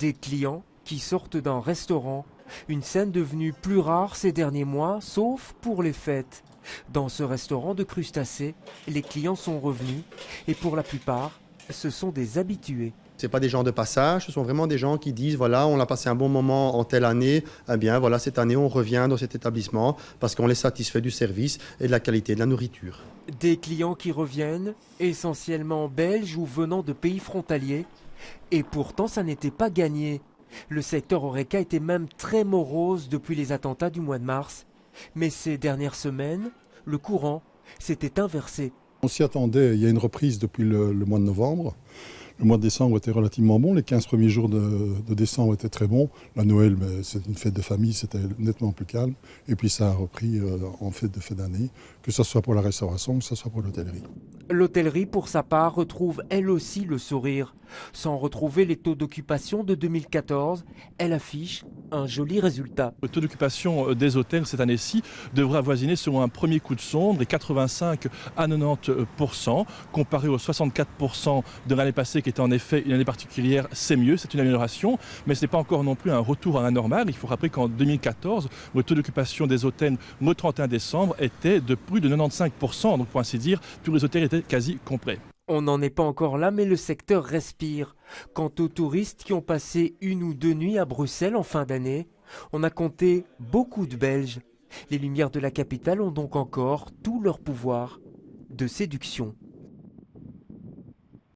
Des clients qui sortent d'un restaurant, une scène devenue plus rare ces derniers mois, sauf pour les fêtes. Dans ce restaurant de crustacés, les clients sont revenus et pour la plupart, ce sont des habitués. Ce pas des gens de passage, ce sont vraiment des gens qui disent voilà, on a passé un bon moment en telle année, eh bien voilà, cette année on revient dans cet établissement parce qu'on est satisfait du service et de la qualité de la nourriture. Des clients qui reviennent, essentiellement belges ou venant de pays frontaliers. Et pourtant, ça n'était pas gagné. Le secteur Horeca était même très morose depuis les attentats du mois de mars. Mais ces dernières semaines, le courant s'était inversé. On s'y attendait, il y a une reprise depuis le mois de novembre. Le mois de décembre était relativement bon, les 15 premiers jours de décembre étaient très bons. La Noël, c'est une fête de famille, c'était nettement plus calme. Et puis ça a repris en fête de fin d'année, que ce soit pour la restauration, que ce soit pour l'hôtellerie. L'hôtellerie, pour sa part, retrouve elle aussi le sourire. Sans retrouver les taux d'occupation de 2014, elle affiche un joli résultat. Le taux d'occupation des hôtels cette année-ci devrait avoisiner selon un premier coup de sonde les 85 à 90%, comparé aux 64% de l'année passée qui était en effet une année particulière. C'est mieux, c'est une amélioration, mais ce n'est pas encore non plus un retour à la normale. Il faut rappeler qu'en 2014, le taux d'occupation des hôtels le 31 décembre était de plus de 95%, donc pour ainsi dire, tous les hôtels étaient quasi complets. On n'en est pas encore là, mais le secteur respire. Quant aux touristes qui ont passé 1 ou 2 nuits à Bruxelles en fin d'année, on a compté beaucoup de Belges. Les lumières de la capitale ont donc encore tout leur pouvoir de séduction.